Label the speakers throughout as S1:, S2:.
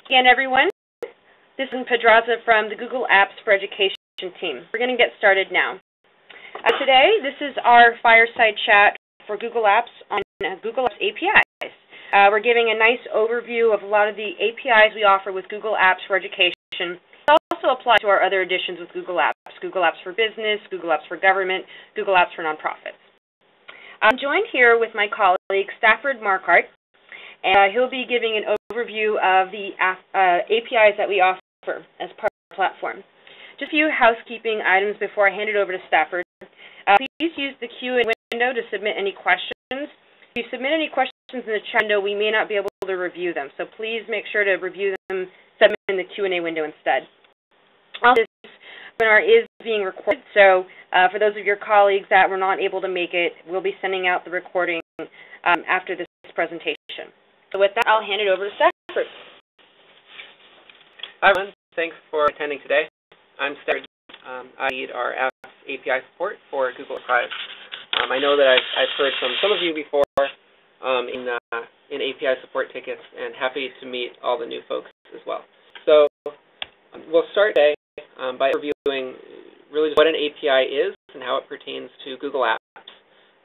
S1: Again, everyone, this is Pedraza from the Google Apps for Education team. We're going to get started now. Today, this is our Fireside Chat for Google Apps on Google Apps APIs. We're giving a nice overview of a lot of the APIs we offer with Google Apps for Education. It also applies to our other additions with Google Apps for Business, Google Apps for Government, Google Apps for Nonprofits. I'm joined here with my colleague, Stafford Marquardt, and he'll be giving an overview of the APIs that we offer as part of our platform. Just a few housekeeping items before I hand it over to Stafford. Please use the Q&A window to submit any questions. If you submit any questions in the chat window, we may not be able to review them, so please make sure to review them, submit in the Q&A window instead. Also, this webinar is being recorded, so for those of your colleagues that were not able to make it, we'll be sending out the recording after this presentation. So with that, I'll hand it over to Stafford.
S2: Hi everyone, thanks for attending today. I'm Stafford. I lead our apps API support for Google Enterprise. I know that I've heard from some of you before in API support tickets, and happy to meet all the new folks as well. So we'll start today by reviewing really what an API is and how it pertains to Google Apps.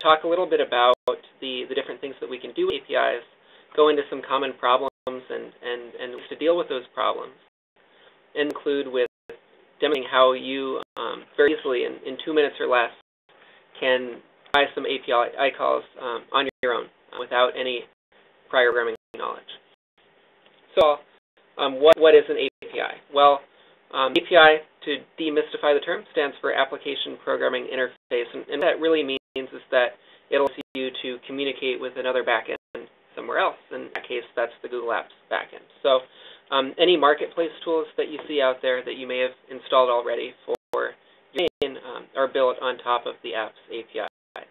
S2: Talk a little bit about the different things that we can do with APIs, go into some common problems and to deal with those problems, and include with demonstrating how you very easily, in 2 minutes or less, can try some API calls on your own without any prior programming knowledge. So what is an API? Well, API, to demystify the term, stands for Application Programming Interface, and what that really means is that it allows you to communicate with another backend somewhere else. In that case, that's the Google Apps backend. So any marketplace tools that you see out there that you may have installed already for your main are built on top of the app's APIs.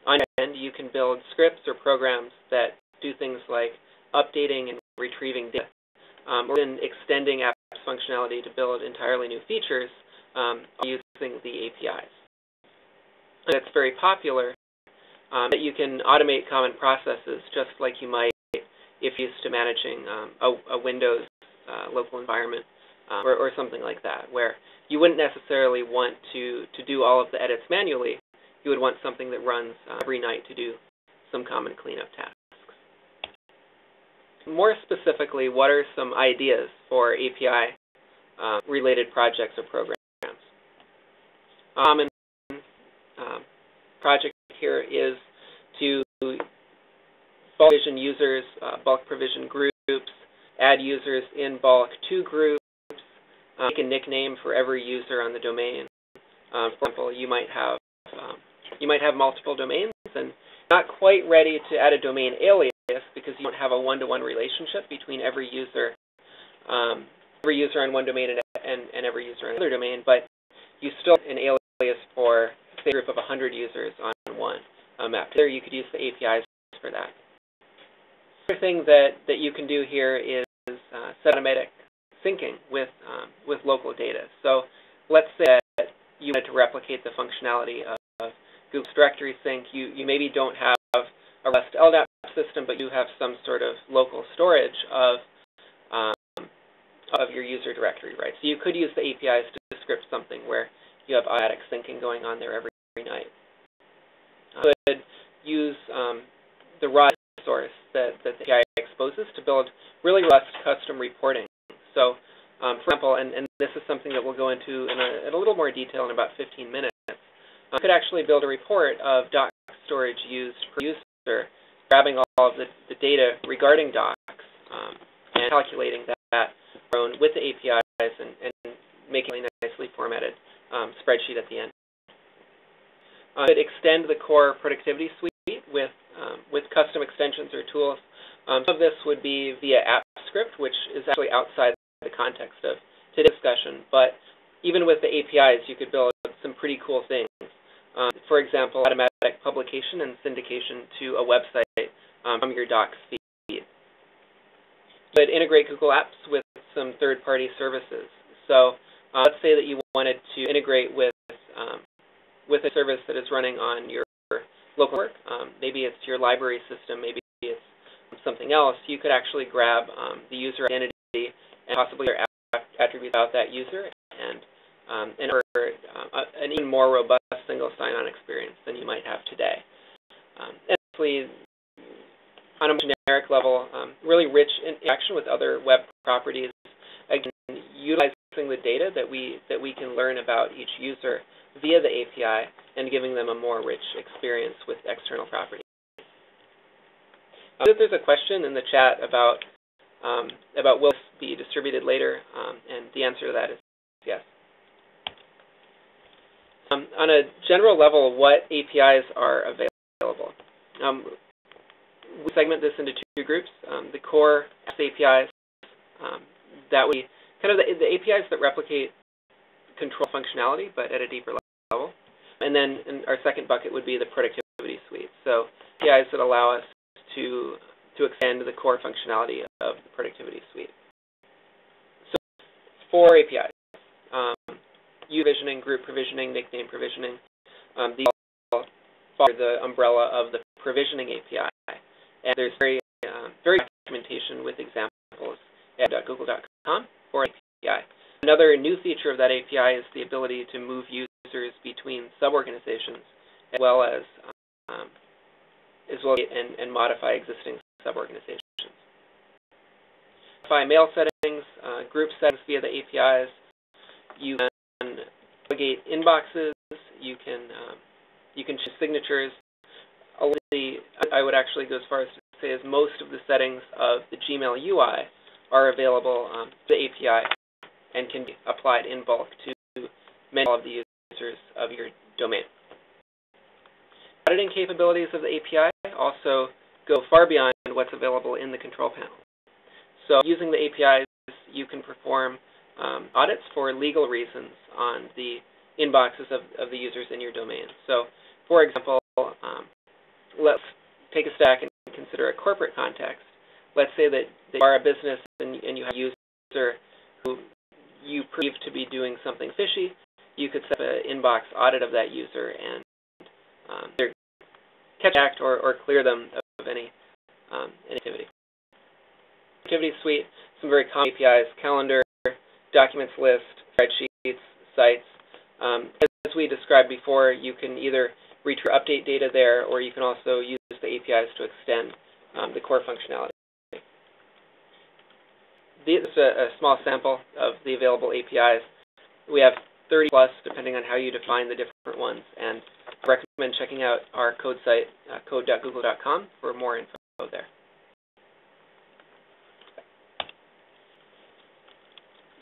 S2: On your end, you can build scripts or programs that do things like updating and retrieving data, or then extending apps functionality to build entirely new features using the APIs. And it's very popular that you can automate common processes just like you might if used to managing a Windows local environment or something like that, where you wouldn't necessarily want to do all of the edits manually. You would want something that runs every night to do some common cleanup tasks. More specifically, what are some ideas for API-related projects or programs? A common project here is to bulk provision users, bulk provision groups, add users in bulk to groups, make a nickname for every user on the domain. For example, you might have multiple domains and not quite ready to add a domain alias because you don't have a one-to-one relationship between every user on one domain and every user on another domain, but you still have an alias for, say, a group of 100 users on one map. There you could use the APIs for that. Another thing that you can do here is set automatic syncing with local data. So let's say that you wanted to replicate the functionality of Google's directory sync. You maybe don't have a REST LDAP system, but you have some sort of local storage of your user directory, right? So you could use the APIs to script something where you have automatic syncing going on there every night. You could use the raw source that the API exposes to build really robust custom reporting. So, for example, and this is something that we'll go into in a little more detail in about 15 minutes, you could actually build a report of doc storage used per user, grabbing all of the data regarding docs and calculating that with the APIs and making a nicely formatted spreadsheet at the end. You could extend the core productivity suite with custom extensions or tools. Some of this would be via AppScript, which is actually outside the context of today's discussion, but even with the APIs, you could build some pretty cool things. For example, automatic publication and syndication to a website from your docs feed. You could integrate Google Apps with some third-party services. So let's say that you wanted to integrate with a service that is running on your local network. Maybe it's your library system, maybe it's something else. You could actually grab the user identity and possibly your attributes about that user, and an even more robust single sign-on experience than you might have today. And actually, on a more generic level, really rich interaction with other web properties, again, utilizing the data that we can learn about each user via the API and giving them a more rich experience with external properties. There's a question in the chat about will this be distributed later, and the answer to that is yes. On a general level, what APIs are available? We segment this into two groups. The core APIs, that would be kind of the APIs that replicate control functionality, but at a deeper level. And then our second bucket would be the productivity suite. So APIs that allow us to expand the core functionality of the productivity suite. So 4 APIs. User provisioning, group provisioning, nickname provisioning. These all fall under the umbrella of the provisioning API. And there's very documentation with examples at google.com for API. Another new feature of that API is the ability to move users between sub-organizations, as well as and modify existing sub-organizations. Modify mail settings, group settings via the APIs. You can delegate inboxes. You can choose signatures. I would actually go as far as to say is most of the settings of the Gmail UI are available to the API and can be applied in bulk to many of the users of your domain. Auditing capabilities of the API also go far beyond what's available in the control panel. So using the APIs, you can perform audits for legal reasons on the inboxes of the users in your domain. So, for example, let's take a stack and consider a corporate context. Let's say that you are a business and you have a user who you perceive to be doing something fishy. You could set up an inbox audit of that user and either catch act or clear them of any activity. Activity suite, some very common APIs: calendar, documents list, spreadsheets, sites. As we described before, you can either reach or update data there, or you can also use the APIs to extend the core functionality. This is a small sample of the available APIs. We have 30 plus, depending on how you define the different ones, and I recommend checking out our code site, code.google.com, for more info there.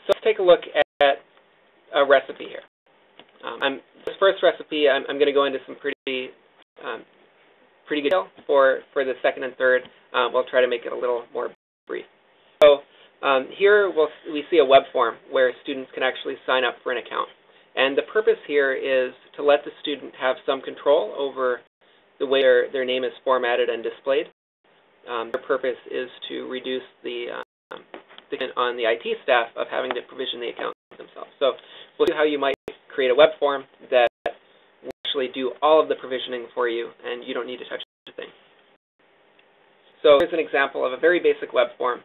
S2: So let's take a look at a recipe here. This first recipe, I'm going to go into some pretty good detail. For the second and third, we'll try to make it a little more brief. So here we see a web form where students can actually sign up for an account. And the purpose here is to let the student have some control over the way their name is formatted and displayed. Their purpose is to reduce on the IT staff of having to provision the account themselves. So we'll see how you might create a web form that will actually do all of the provisioning for you, and you don't need to touch a thing. So here's an example of a very basic web form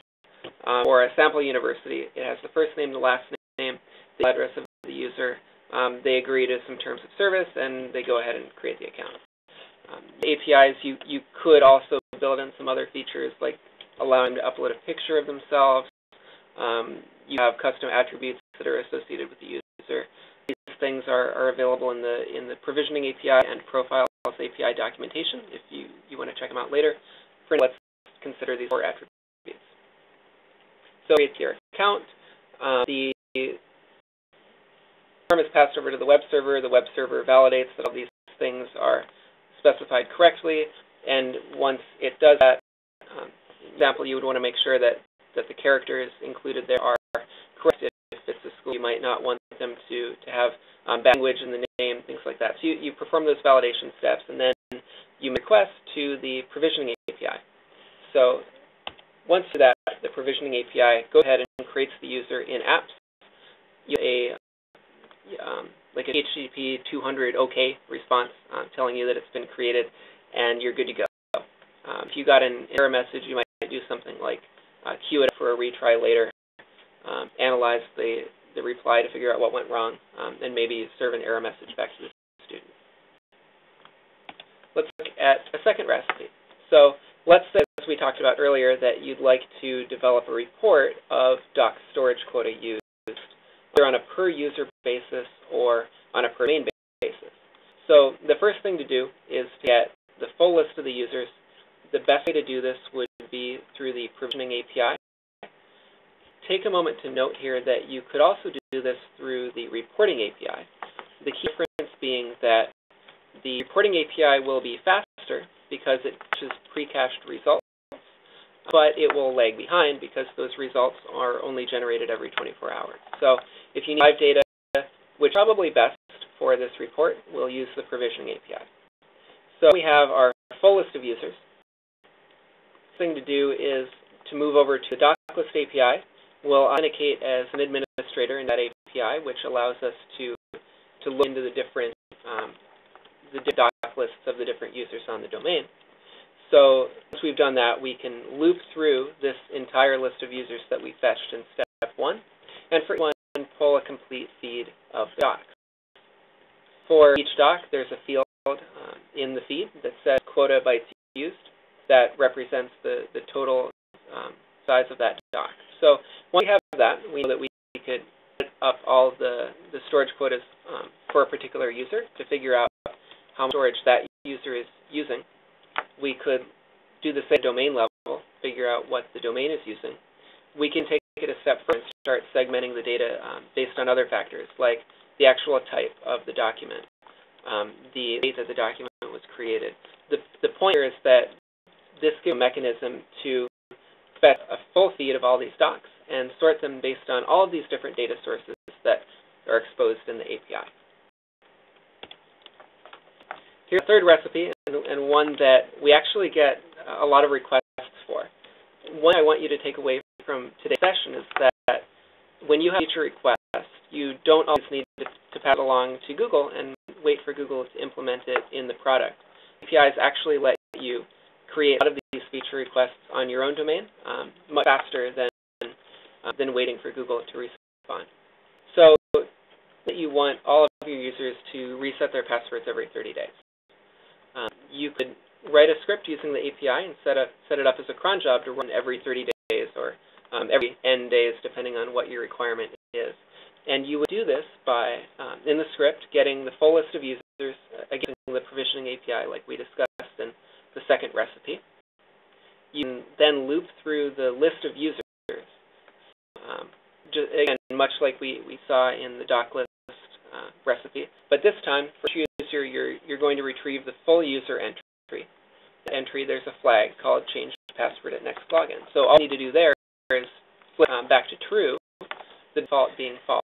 S2: for a sample university. It has the first name, the last name, the address of the user. They agree to some terms of service, and they go ahead and create the account. The APIs, you could also build in some other features, like allowing them to upload a picture of themselves. You have custom attributes that are associated with the user. These things are available in the provisioning API and profiles API documentation if you want to check them out later. For now, let's consider these 4 attributes. So create your account. The form is passed over to the web server. The web server validates that all these things are specified correctly, and once it does that, example, you would want to make sure that the characters included there are correct. If it's a school, you might not want them to have bad language in the name, things like that. So you perform those validation steps, and then you make request to the provisioning API. So once you do that, the provisioning API goes ahead and creates the user in apps. You get like an HTTP 200 OK response telling you that it's been created, and you're good to go. If you got an error message, you might do something like queue it for a retry later, analyze the reply to figure out what went wrong, and maybe serve an error message back to the student. Let's look at a second recipe. So let's say, as we talked about earlier, that you'd like to develop a report of doc storage quota used, either on a per-user basis or on a per-domain basis. So the first thing to do is to get the full list of the users. The best way to do this would be through the provisioning API. Take a moment to note here that you could also do this through the reporting API. The key difference being that the reporting API will be faster because it pushes pre-cached results, but it will lag behind because those results are only generated every 24 hours. So if you need live data, which is probably best for this report, we'll use the provisioning API. So we have our full list of users. The thing to do is to move over to the doclist API. We'll authenticate as an administrator in that API, which allows us to look into the different doc lists of the different users on the domain. So once we've done that, we can loop through this entire list of users that we fetched in step 1, and for each one, pull a complete feed of docs. For each doc, there's a field in the feed that says quota bytes used that represents the total size of that doc. So once we have that, we know that we could put up all the storage quotas for a particular user to figure out how much storage that user is using. We could do the same domain level, figure out what the domain is using. We can take it a step further and start segmenting the data based on other factors, like the actual type of the document, the date that the document was created. The point here is that this gives a mechanism to fetch a full feed of all these docs and sort them based on all of these different data sources that are exposed in the API. Here's a third recipe, and one that we actually get a lot of requests for. One I want you to take away from today's session is that when you have a feature request, you don't always need to pass it along to Google and wait for Google to implement it in the product. APIs actually let you create a lot of these feature requests on your own domain much faster than waiting for Google to respond. So that you want all of your users to reset their passwords every 30 days. You could write a script using the API and set it up as a cron job to run every 30 days or every n days, depending on what your requirement is. And you would do this by, in the script, getting the full list of users, again, the provisioning API like we discussed in the second recipe. You can then loop through the list of users, again, much like we saw in the doclist recipe. But this time, for each user, you're going to retrieve the full user entry. The entry, there's a flag called change password at next login. So all you need to do there is flip back to true, the default being false,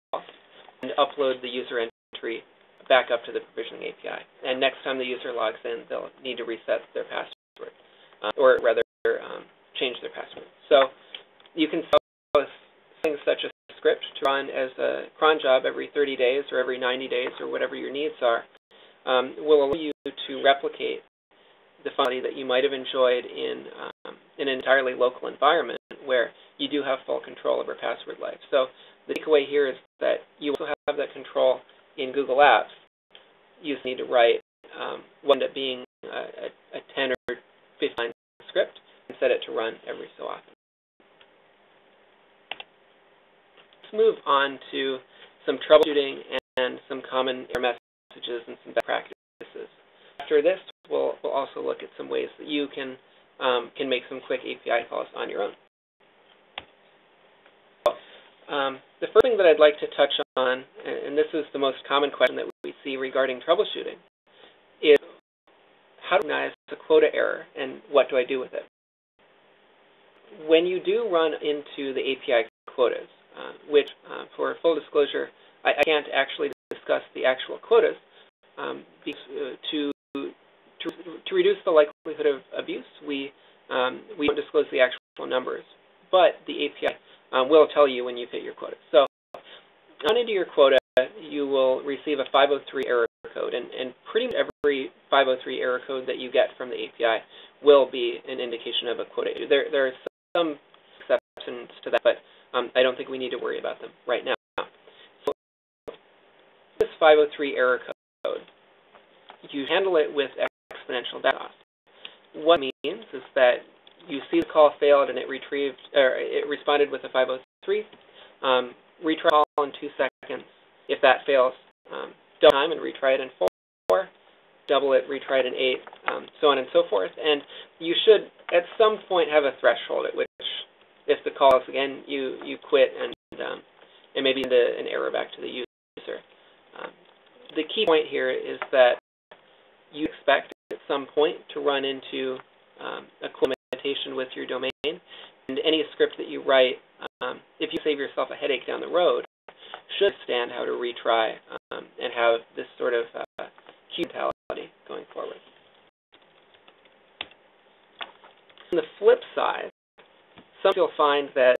S2: and upload the user entry back up to the provisioning API. And next time the user logs in, they'll need to reset their password, or rather change their password. So you can set things such as a script to run as a cron job every 30 days or every 90 days or whatever your needs are. Will allow you to replicate the functionality that you might have enjoyed in an entirely local environment where you do have full control over password life. So the takeaway here is that you also have that control in Google Apps. You just need to write one that being a 10 or 15 line script and set it to run every so often. Let's move on to some troubleshooting and some common error messages and some best practices. After this, we'll also look at some ways that you can make some quick API calls on your own. The first thing that I'd like to touch on, and this is the most common question that we see regarding troubleshooting, is how to recognize a quota error and what do I do with it? When you do run into the API quotas, which for full disclosure, I can't actually discuss the actual quotas, to reduce the likelihood of abuse, we don't disclose the actual numbers, but the API will tell you when you've hit your quota. So, on into your quota, you will receive a 503 error code, and pretty much every 503 error code that you get from the API will be an indication of a quota. There are some exceptions to that, but I don't think we need to worry about them right now. So this 503 error code, you handle it with exponential backoff. What it means is that you see the call failed and it responded with a 503. Retry the call in 2 seconds. If that fails, double time and retry it in 4. Double it, retry it in 8, so on and so forth. And you should, at some point, have a threshold at which, if the call is again, you quit and maybe send an error back to the user. The key point here is that you expect at some point to run into a limitation with your domain, and any script that you write, if you save yourself a headache down the road, should understand how to retry and have this sort of queue mentality going forward. On the flip side, sometimes you'll find that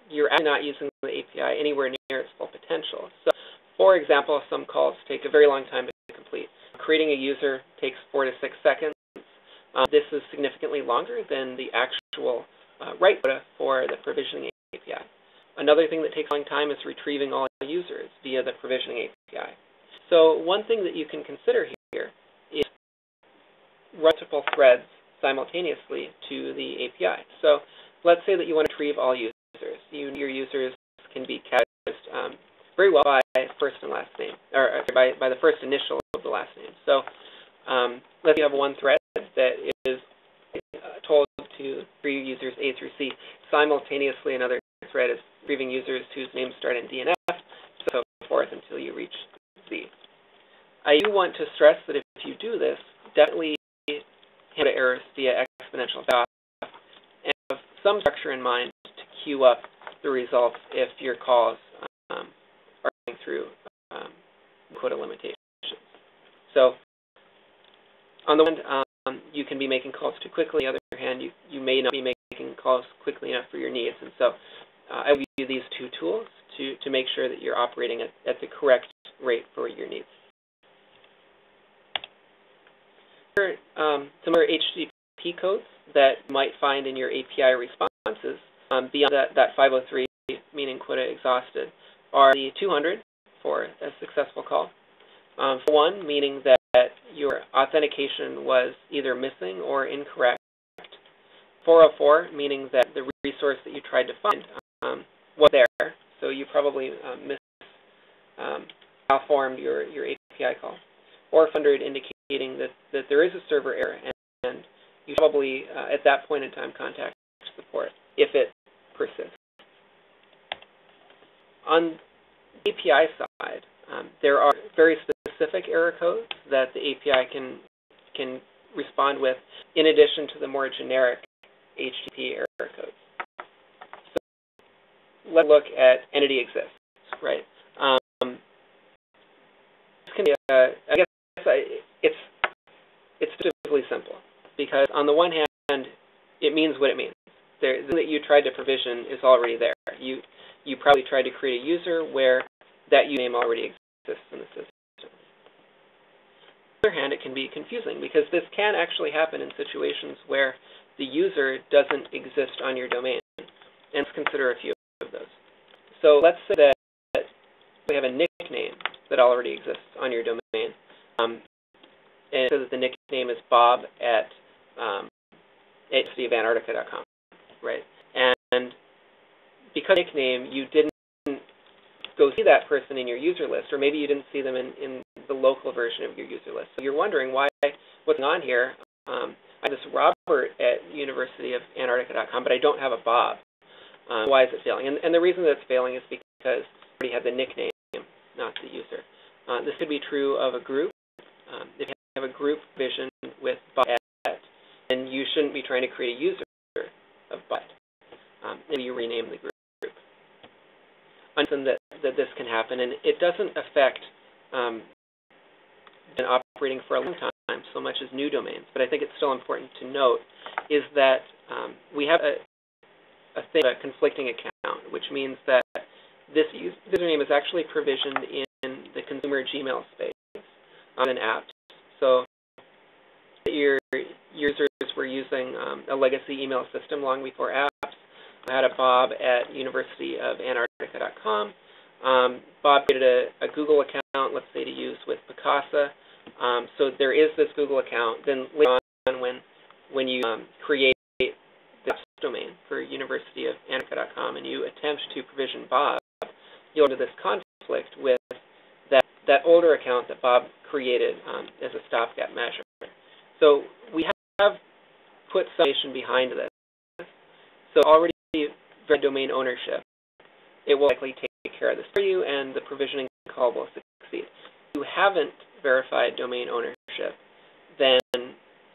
S2: you're actually not using the API anywhere near its full potential. So, for example, some calls take a very long time to complete. Creating a user takes 4 to 6 seconds. This is significantly longer than the actual write quota for the provisioning API. Another thing that takes a long time is retrieving all users via the provisioning API. So one thing that you can consider here is multiple threads simultaneously to the API. So let's say that you want to retrieve all users. Your users can be categorized very well by first and last name, or by the first initial of the last name. So let's say you have one thread that is told to retrieve users A through C. Simultaneously, another thread is retrieving users whose names start in D and F, so forth until you reach Z. I do want to stress that if you do this, definitely handle errors via exponential backoff and have some structure in mind to queue up the results if your calls are going through quota limitations. So on the one hand, you can be making calls too quickly. On the other hand, you may not be making calls quickly enough for your needs. And so I will use these two tools to make sure that you're operating at the correct rate for your needs. There are some other HTTP codes that you might find in your API responses beyond that 503, meaning quota exhausted, are the 200 for a successful call. 1, meaning that your authentication was either missing or incorrect. 404, meaning that the resource that you tried to find was there, so you probably malformed your API call. Or 500, indicating that there is a server error, and you probably, at that point in time, contact support if it persists. On the API side, there are very specific error codes that the API can respond with, in addition to the more generic HTTP error codes. So let's look at entity exists, right? This can be I guess it's relatively simple, because on the one hand, it means what it means. The thing that you tried to provision is already there. You probably tried to create a user where that username already exists in the system. On the other hand, it can be confusing, because this can actually happen in situations where the user doesn't exist on your domain. And let's consider a few of those. So let's say that we have a nickname that already exists on your domain. And so that the nickname is Bob at universityofantarctica.com, right? And because of the nickname, you didn't go see that person in your user list, or maybe you didn't see them in the local version of your user list. So you're wondering what's going on here. I have this Robert at universityofantarctica.com, but I don't have a Bob. Why is it failing? And the reason that it's failing is because you already have the nickname, not the user. This could be true of a group. If you have a group vision with Bob at, then you shouldn't be trying to create a user of Bob. Maybe you rename the group. Understand that this can happen, and it doesn't affect been operating for a long time so much as new domains, but I think it's still important to note is that we have a conflicting account, which means that this username is actually provisioned in the consumer Gmail space on an app. So your users were using a legacy email system long before apps. I had a Bob at universityofantarctica.com. Bob created a Google account, let's say to use with Picasa. So there is this Google account. Then later on, when you create the domain for universityofantarctica.com and you attempt to provision Bob, you'll run into this conflict with that older account that Bob created as a stopgap measure. So we have put some information behind this. So already verified domain ownership, it will likely take care of this for you, and the provisioning call will succeed. If you haven't verified domain ownership, then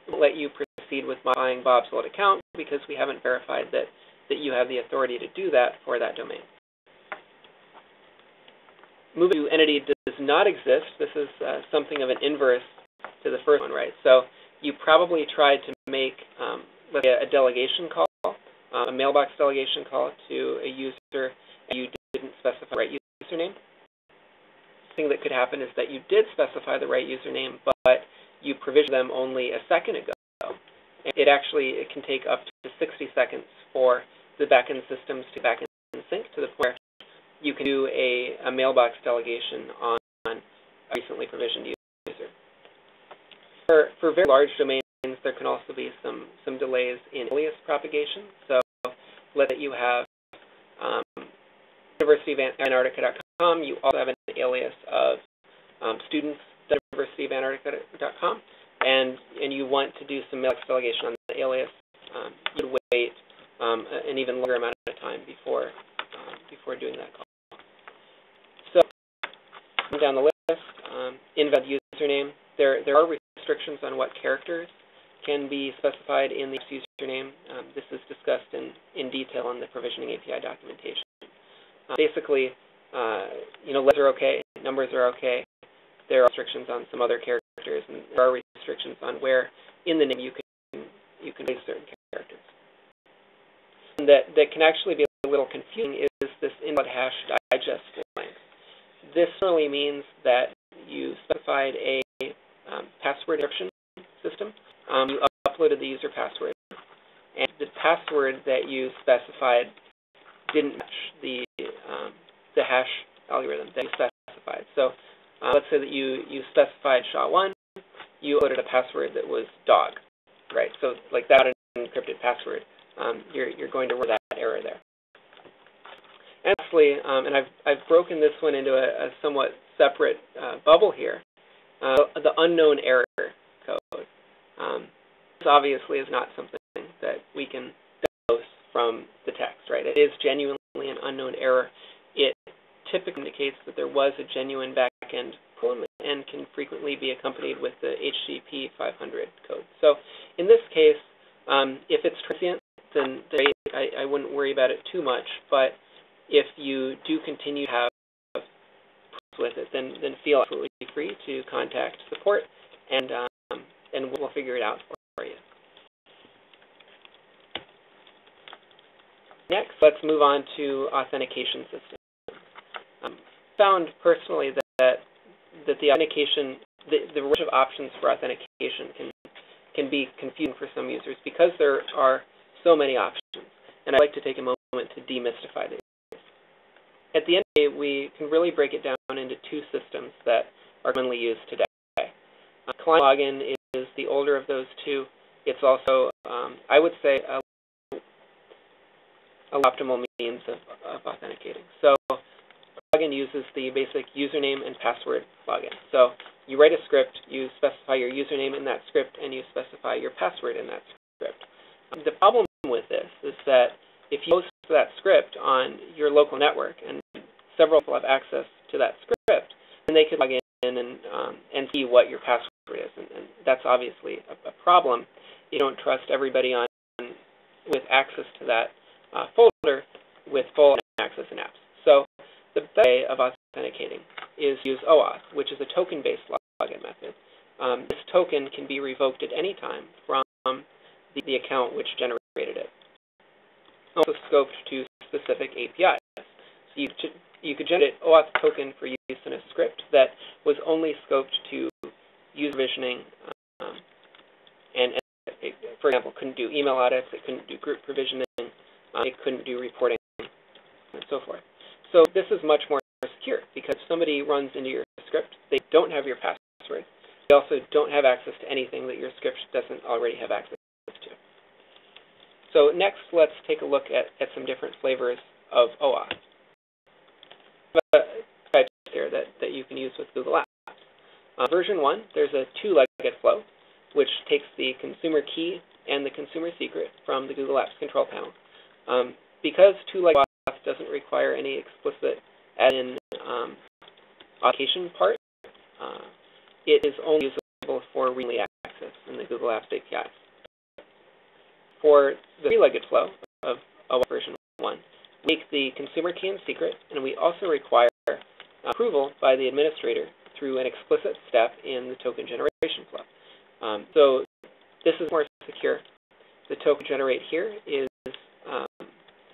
S2: we'll let you proceed with modifying Bob's old account because we haven't verified that you have the authority to do that for that domain. Moving to entity does not exist. This is something of an inverse to the first one, right? So you probably tried to make, let's say, a delegation call, a mailbox delegation call to a user, and you didn't specify the right username. The thing that could happen is that you did specify the right username, but you provisioned them only a second ago. And it can take up to 60 seconds for the backend systems to backend sync to the point where you can do a mailbox delegation on a recently provisioned user. For very large domains, there can also be some delays in alias propagation. So let's say you have universityofantarctica.com. You also have an alias of students.universityofantarctica.com, and you want to do some mailbox delegation on the alias. You would wait an even longer amount of time before doing that call. So down the list, invalid username. There are restrictions on what characters can be specified in the username. This is discussed in detail in the provisioning API documentation. Basically, letters are okay, numbers are okay. There are restrictions on some other characters, and there are restrictions on where in the name you can place certain characters. And that can actually be a little confusing is this invalid hash digest line. This really means that you specified a password encryption system. You uploaded the user password, and the password that you specified didn't match the hash algorithm that you specified. So let's say that you specified SHA-1, you uploaded a password that was dog, right? So like that, an encrypted password, you're going to run that error there. And lastly, and I've broken this one into a somewhat separate bubble here, the unknown error code. This obviously is not something that we can diagnose from the text, right? It is genuinely an unknown error. It typically indicates that there was a genuine backend problem and can frequently be accompanied with the HTTP 500 code. So in this case, if it's transient, then I wouldn't worry about it too much. But if you do continue to have problems with it, then feel absolutely free to contact support, and we'll figure it out for you. Next, let's move on to authentication systems. Found personally that the authentication, the range of options for authentication can be confusing for some users because there are so many options. And I'd like to take a moment to demystify these. At the end of the day, we can really break it down into two systems that are commonly used today. Client login is the older of those two. It's also, I would say, a optimal means of authenticating. So login uses the basic username and password login. So you write a script, you specify your username in that script, and you specify your password in that script. The problem with this is that if you post that script on your local network and several people have access to that script, then they could log in and see what your password is. And that's obviously a problem. You don't trust everybody with access to that folder with full access and apps. So the best way of authenticating is use OAuth, which is a token-based login method. This token can be revoked at any time from the account which generated it. Also scoped to specific APIs. So you could generate an OAuth token for use in a script that was only scoped to user provisioning, and it, for example, couldn't do email audits, it couldn't do group provisioning, it couldn't do reporting, and so forth. So this is much more secure because if somebody runs into your script, they don't have your password. They also don't have access to anything that your script doesn't already have access to. So next, let's take a look at some different flavors of OAuth. Types here that you can use with Google Apps. Version 1, there's a two-legged flow, which takes the consumer key and the consumer secret from the Google Apps control panel. Because two-legged OAuth doesn't require any explicit add-in authentication part, it is only usable for read-only access in the Google Apps APIs. For the three-legged flow of OAuth version 1, we make the consumer key and secret, and we also require approval by the administrator through an explicit step in the token generation flow. So this is more secure. The token generate here is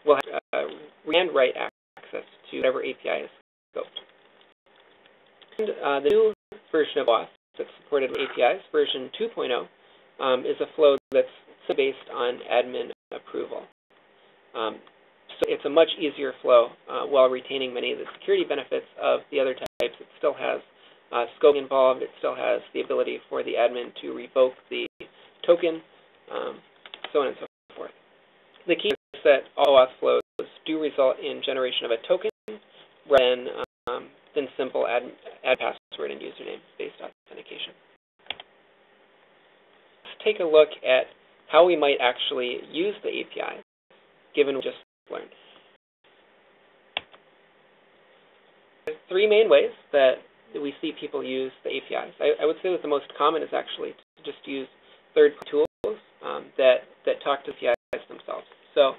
S2: will have read and write access to whatever API is scoped. And the new version of OAuth that's supported with APIs, version 2.0, is a flow that's based on admin approval. So it's a much easier flow while retaining many of the security benefits of the other types. It still has scope involved. It still has the ability for the admin to revoke the token, so on and so forth. The key is that all OAuth flows do result in generation of a token rather than simple add password and username-based authentication. Let's take a look at how we might actually use the API, given what we just learned. There's three main ways that we see people use the APIs. I would say that the most common is actually to just use third-party tools that talk to APIs themselves. So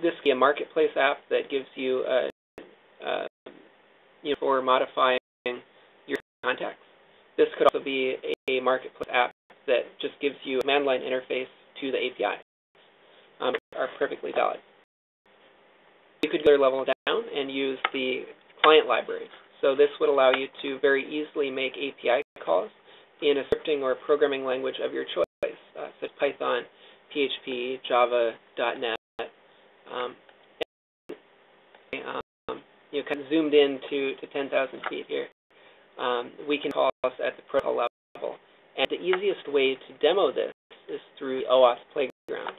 S2: this could be a marketplace app that gives you for modifying your contacts. This could also be a marketplace app that just gives you a command line interface to the API. Are perfectly valid. You could go a level down and use the client libraries. So this would allow you to very easily make API calls in a scripting or programming language of your choice, such as Python, PHP, Java, .NET. Kind of zoomed in to 10,000 feet here. We can call this at the protocol level. And the easiest way to demo this is through the OAuth Playground.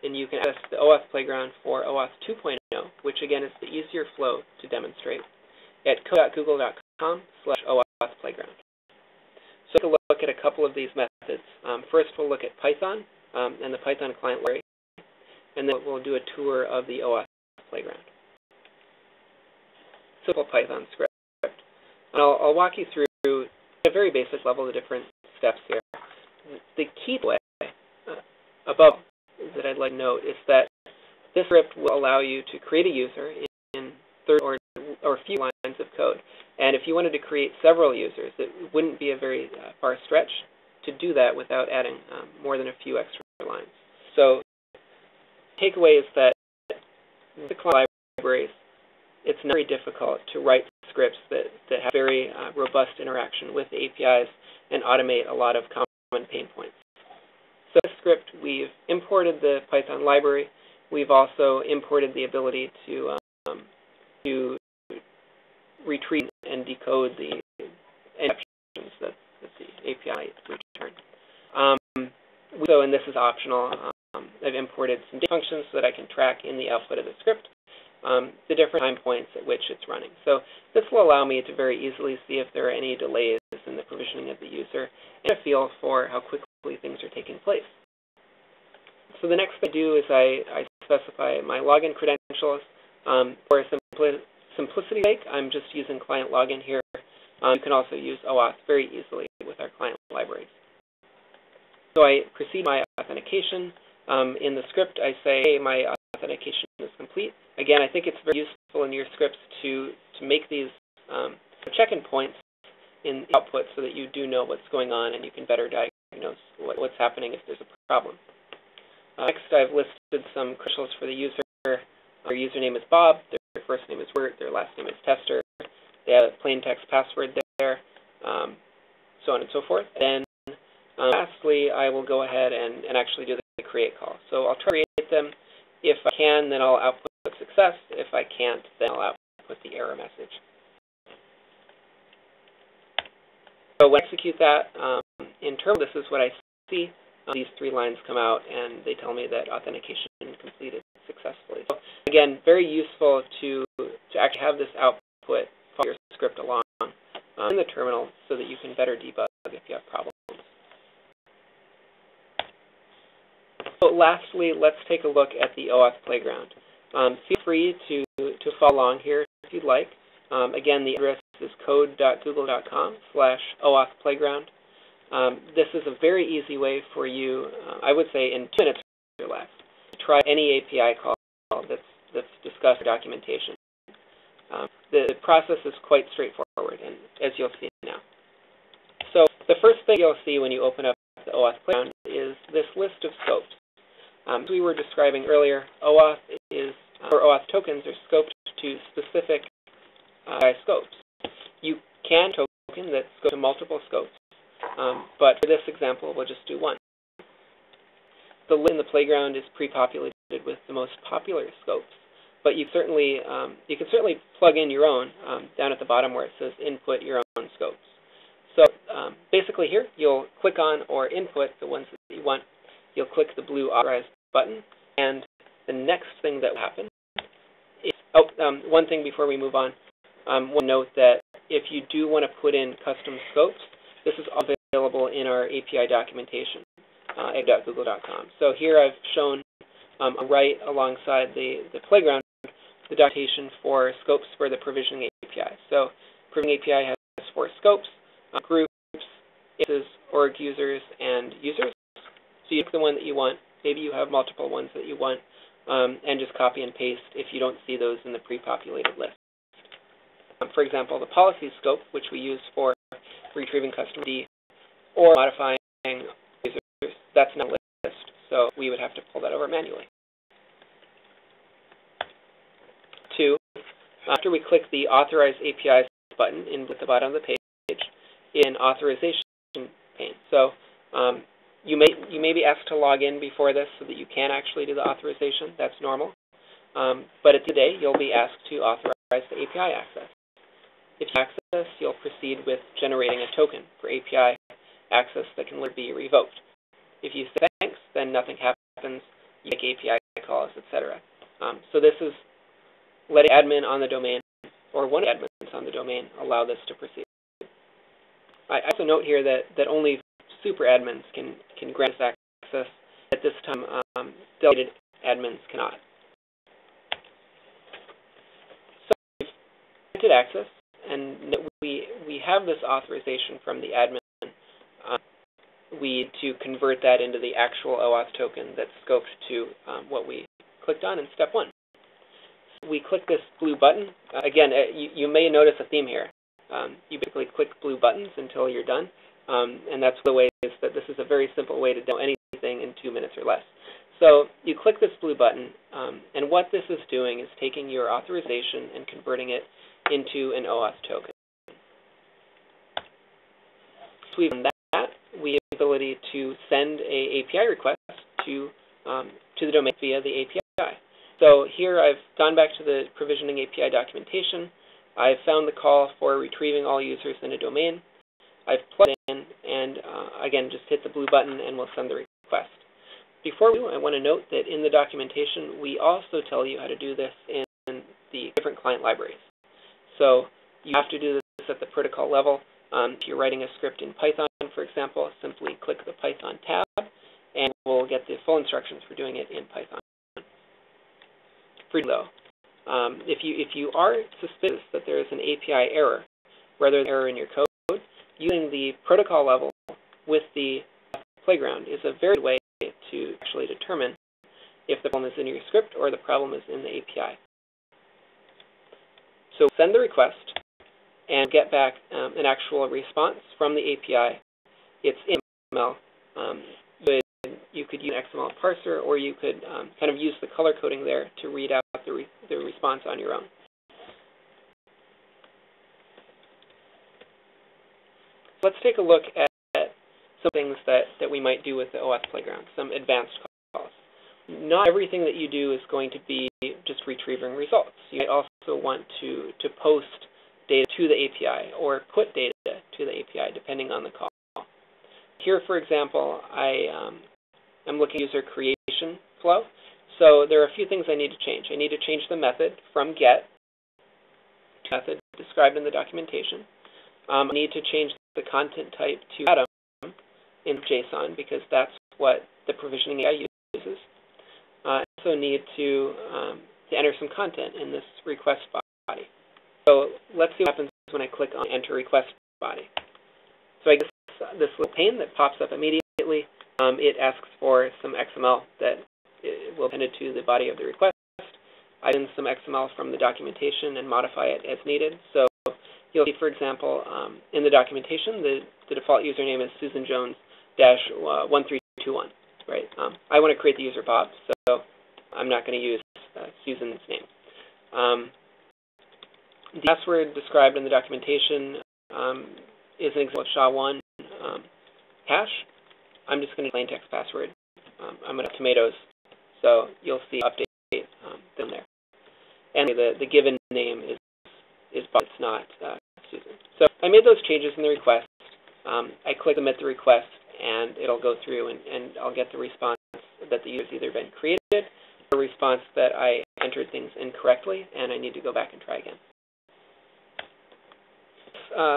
S2: And you can access the OAuth Playground for OAuth 2.0, which again is the easier flow to demonstrate, at code.google.com/OAuth Playground. So take a look at a couple of these methods. First, we'll look at Python and the Python client library, and then we'll do a tour of the OAuth Playground. Simple Python script. And I'll walk you through, at a very basic level, the different steps here. The key way above that I'd like to note is that this script will allow you to create a user in third or few lines of code. And if you wanted to create several users, it wouldn't be a very far stretch to do that without adding more than a few extra lines. So the takeaway is that the client libraries, it's not very difficult to write scripts that have very robust interaction with the APIs and automate a lot of common pain points. So this script, we've imported the Python library. We've also imported the ability to retrieve and decode the exceptions that the API returned. So, and this is optional, I've imported some functions so that I can track in the output of the script the different time points at which it's running. So this will allow me to very easily see if there are any delays in the provisioning of the user and a feel for how quickly things are taking place. So the next thing I do is I specify my login credentials. For simplicity's sake, I'm just using client login here. You can also use OAuth very easily with our client libraries. So I proceed my authentication. In the script, I say, hey, my authentication is complete. Again, I think it's very useful in your scripts to make these check-in points in the output so that you do know what's going on and you can better diagnose what's happening if there's a problem. Next, I've listed some credentials for the user. Their username is Bob, their first name is Wirt, their last name is Tester. They have a plain text password there, so on and so forth. Then lastly, I will go ahead and actually do the create call. So I'll try to create them If I can, then I'll output success. If I can't, then I'll output the error message. So when I execute that in terminal, this is what I see. These 3 lines come out, and they tell me that authentication completed successfully. So again, very useful to actually have this output follow your script along in the terminal so that you can better debug if you have problems. So lastly, let's take a look at the OAuth Playground. Feel free to follow along here if you'd like. Again, the address is code.google.com/OAuth Playground. This is a very easy way for you, I would say in 2 minutes or less, to try any API call that's discussed in documentation. The process is quite straightforward, and as you'll see now. So the first thing you'll see when you open up the OAuth Playground is this list of scopes. As we were describing earlier, OAuth tokens are scoped to specific scopes. You can token that scope to multiple scopes, but for this example, we'll just do one. The list in the playground is pre-populated with the most popular scopes, but you can certainly plug in your own down at the bottom where it says input your own scopes. So basically here, you'll click on or input the ones that you want. You'll click the blue Authorize button, and the next thing that will happen is, one thing before we move on, we'll note that if you do want to put in custom scopes, this is all available in our API documentation at google.com. So here I've shown right alongside the playground the documentation for scopes for the provisioning API. So provisioning API has 4 scopes: groups, instances, org users, and users. So you pick the one that you want. Maybe you have multiple ones that you want, and just copy and paste if you don't see those in the pre-populated list. For example, the policy scope, which we use for retrieving customer ID or modifying users, that's not a list, so we would have to pull that over manually. 2, after we click the Authorize APIs button at the bottom of the page, in Authorization pane. So you may be asked to log in before this so that you can actually do the authorization. That's normal. But at the day, you'll be asked to authorize the API access. If you access, you'll proceed with generating a token for API access that can be revoked. If you say thanks, then nothing happens. You make API calls, etc. So this is letting admin on the domain, or one of the admins on the domain, allow this to proceed. I also note here that only super admins can grant this access. At this time, delegated admins cannot. So we've granted access, and we have this authorization from the admin. We need to convert that into the actual OAuth token that's scoped to what we clicked on in step 1. So we click this blue button. Again, you may notice a theme here. You basically click blue buttons until you're done, and that's the way that this is a very simple way to do anything in 2 minutes or less. So you click this blue button, and what this is doing is taking your authorization and converting it into an OAuth token. So we've done that. We have the ability to send an API request to the domain via the API. So here I've gone back to the provisioning API documentation. I've found the call for retrieving all users in a domain. I've plugged it in, and again, just hit the blue button and we'll send the request. Before we do, I want to note that in the documentation, we also tell you how to do this in the different client libraries. So you have to do this at the protocol level. If you're writing a script in Python, for example, simply click the Python tab, and we'll get the full instructions for doing it in Python. Though, if you are suspicious that there is an API error, rather than error in your code, using the protocol level with the playground is a very good way to actually determine if the problem is in your script or the problem is in the API. So send the request and get back an actual response from the API. It's in XML. You could use an XML parser, or you could kind of use the color coding there to read out the response on your own. Let's take a look at some things that we might do with the OAuth Playground, some advanced calls. not everything that you do is going to be just retrieving results. You might also want to post data to the API or put data to the API depending on the call. Here, for example, I'm looking at user creation flow. So there are a few things I need to change. I need to change the method from get to method described in the documentation. I need to change the content type to Atom in JSON because that's what the provisioning AI uses. I also need to enter some content in this request body. So let's see what happens when I click on Enter Request Body. So I get this little pane that pops up immediately. It asks for some XML that will append to the body of the request. I send some XML from the documentation and modify it as needed. So you'll see, for example, in the documentation, the default username is SusanJones-1321. Right? I want to create the user Bob, so I'm not going to use Susan's name. The password described in the documentation is an example of SHA-1 hash. I'm just going to plain text password. I'm going to have tomatoes, so you'll see update them there. And the given name is Bob, it's not Susan. So I made those changes in the request. I click Submit the request, and it'll go through, and I'll get the response that the user's either been created or a response that I entered things incorrectly, and I need to go back and try again.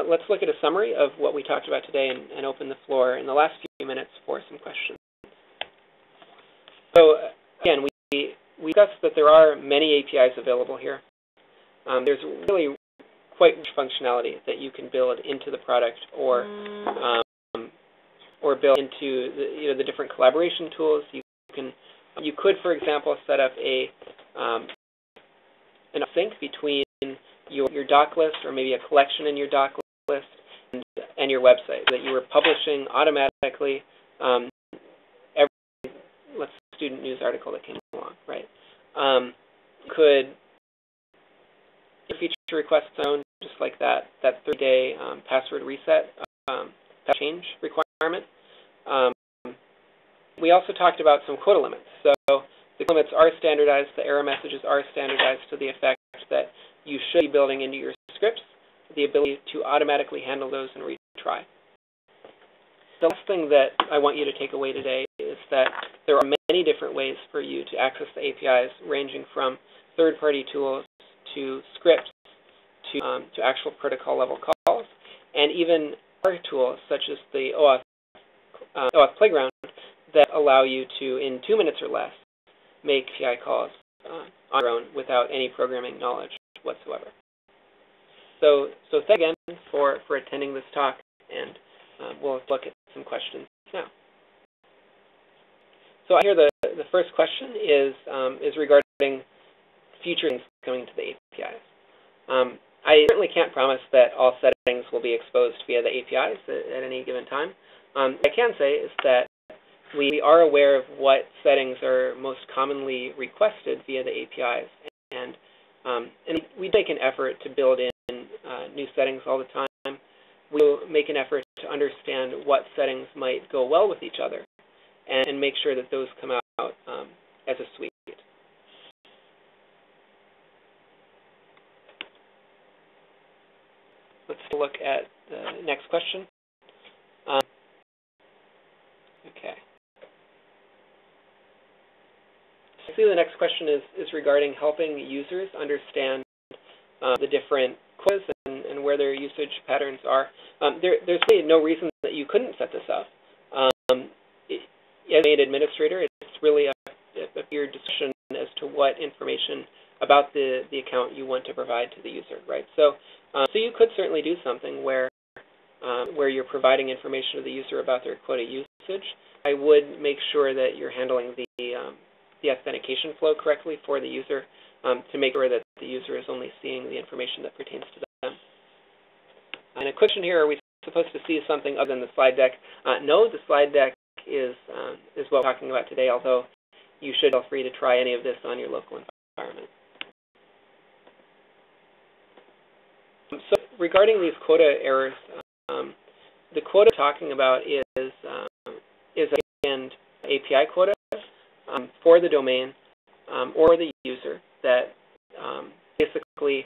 S2: Let's look at a summary of what we talked about today and open the floor in the last few minutes for some questions. So again, we discussed that there are many APIs available here. There's really quite much functionality that you can build into the product or build into the different collaboration tools. You could, for example, set up an sync between your doc list or maybe a collection in your doc list and your website so that you were publishing automatically every student news article that came along, right? Could feature requests own just like that 30-day password reset change requirement. We also talked about some quota limits. So the quota limits are standardized. The error messages are standardized to the effect that you should be building into your scripts the ability to automatically handle those and retry. The last thing that I want you to take away today is that there are many different ways for you to access the APIs, ranging from third-party tools to scripts to actual protocol level calls, and even other tools such as the OAuth Playground that allow you to, in 2 minutes or less, make API calls on your own without any programming knowledge whatsoever. So thank you again for attending this talk, and we'll look at some questions now. So here the first question is regarding future things coming to the APIs. I certainly can't promise that all settings will be exposed via the APIs at any given time. What I can say is that we are aware of what settings are most commonly requested via the APIs, and we make an effort to build in new settings all the time. We'll make an effort to understand what settings might go well with each other and make sure that those come out as a suite. Let's look at the next question. Okay. So the next question is regarding helping users understand the different quotas and where their usage patterns are. There's really no reason that you couldn't set this up. As an administrator, it's really your decision as to what information about the account you want to provide to the user, right? So you could certainly do something where you're providing information to the user about their quota usage. I would make sure that you're handling the authentication flow correctly for the user to make sure that the user is only seeing the information that pertains to them. And a question here: are we supposed to see something other than the slide deck? No, the slide deck is what we're talking about today. Although you should feel free to try any of this on your local environment. So regarding these quota errors, the quota we're talking about is an API quota. for the domain or the user that basically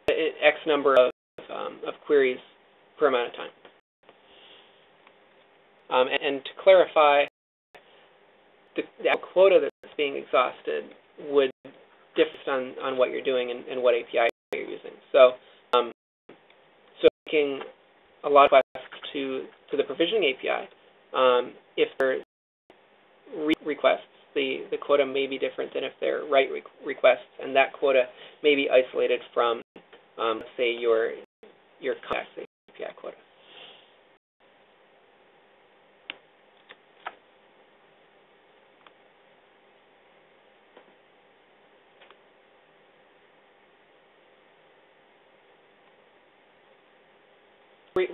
S2: X number of queries per amount of time. And to clarify, the quota that's being exhausted would differ on what you're doing and what API you're using. So, making a lot of requests to the provisioning API, if they're read requests, the quota may be different than if they're write requests, and that quota may be isolated from, let's say, your contacts API quota.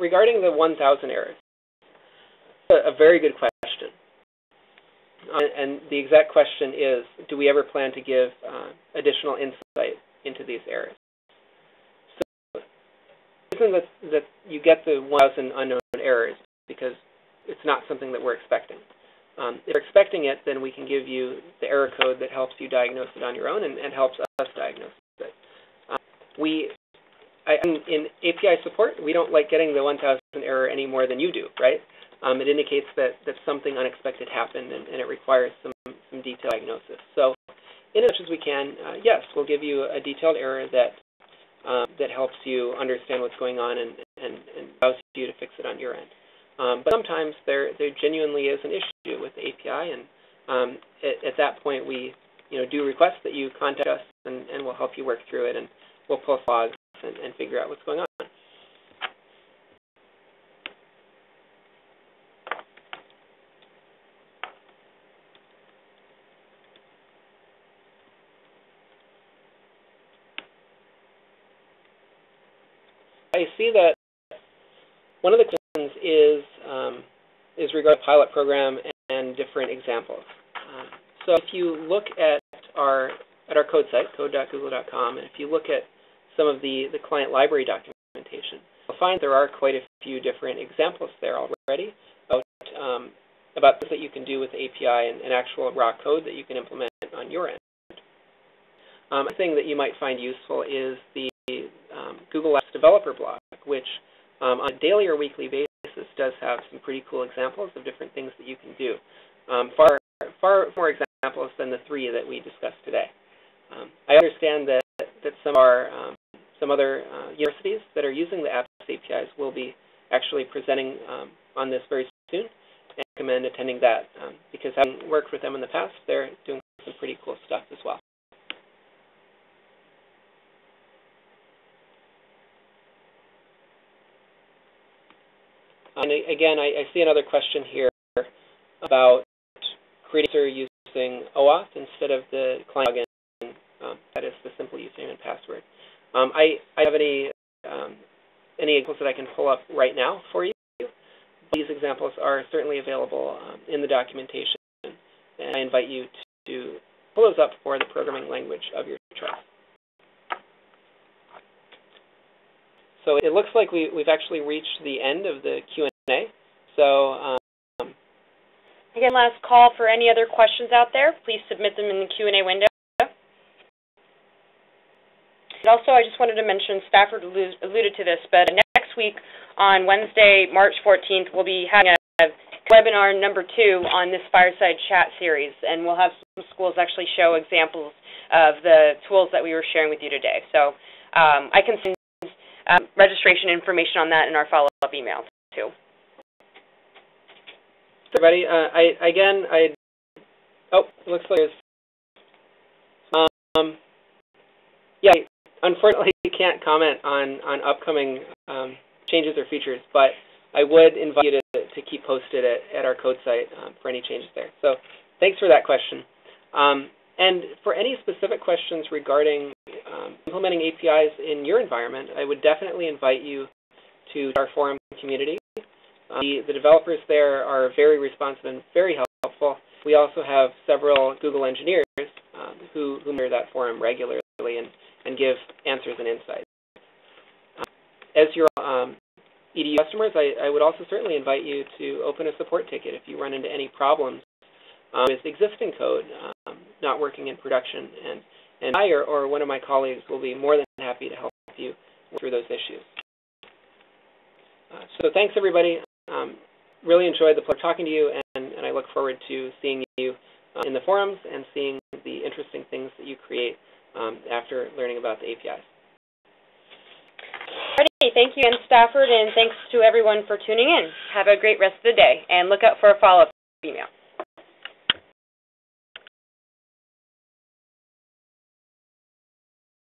S2: Regarding the 1,000 errors, a very good question. And the exact question is, do we ever plan to give additional insight into these errors? So the reason that you get the 1,000 unknown errors because it's not something that we're expecting. If we're expecting it, then we can give you the error code that helps you diagnose it on your own and helps us diagnose it. In API support, we don't like getting the 1,000 error any more than you do, right? It indicates that something unexpected happened and it requires some detailed diagnosis. So, in as much as we can, yes, we'll give you a detailed error that helps you understand what's going on and allows you to fix it on your end. But sometimes there genuinely is an issue with the API, and at that point we do request that you contact us and we'll help you work through it, and we'll post logs and figure out what's going on. I see that one of the questions is regarding pilot program and different examples. So if you look at our code site, code.google.com, and if you look at some of the client library documentation, you'll find there are quite a few different examples there already about things that you can do with the API and actual raw code that you can implement on your end. A thing that you might find useful is the Google Apps developer blog, which on a daily or weekly basis does have some pretty cool examples of different things that you can do. Far more examples than the 3 that we discussed today. I understand that some other universities that are using the apps APIs will be actually presenting on this very soon, and I recommend attending that because having worked with them in the past, they're doing some pretty cool stuff as well. And again, I see another question here about creating a user using OAuth instead of the client login, that is the simple username and password. I have any examples that I can pull up right now for you. These examples are certainly available in the documentation, and I invite you to pull those up for the programming language of your choice. So it looks like we've actually reached the end of the Q&A. So
S1: again, last call for any other questions out there. Please submit them in the Q&A window. And also, I just wanted to mention, Stafford alluded to this, but next week on Wednesday, March 14th, we'll be having a webinar number 2 on this Fireside Chat series, and we'll have some schools actually show examples of the tools that we were sharing with you today. So I can send registration information on that in our follow-up email, too.
S2: Everybody, it looks like there's, yeah, unfortunately you can't comment on upcoming changes or features, but I would invite you to keep posted at our code site for any changes there. So thanks for that question. And for any specific questions regarding implementing APIs in your environment, I would definitely invite you to our forum community. The developers there are very responsive and very helpful. We also have several Google engineers who monitor that forum regularly and give answers and insights. As you're EDU customers, I would also certainly invite you to open a support ticket if you run into any problems with existing code not working in production, and I or one of my colleagues will be more than happy to help you through those issues. So thanks, everybody. Really enjoyed the pleasure talking to you, and I look forward to seeing you in the forums and seeing the interesting things that you create after learning about the APIs.
S1: Alrighty, thank you again, Stafford, and thanks to everyone for tuning in. Have a great rest of the day, and look out for a follow-up email.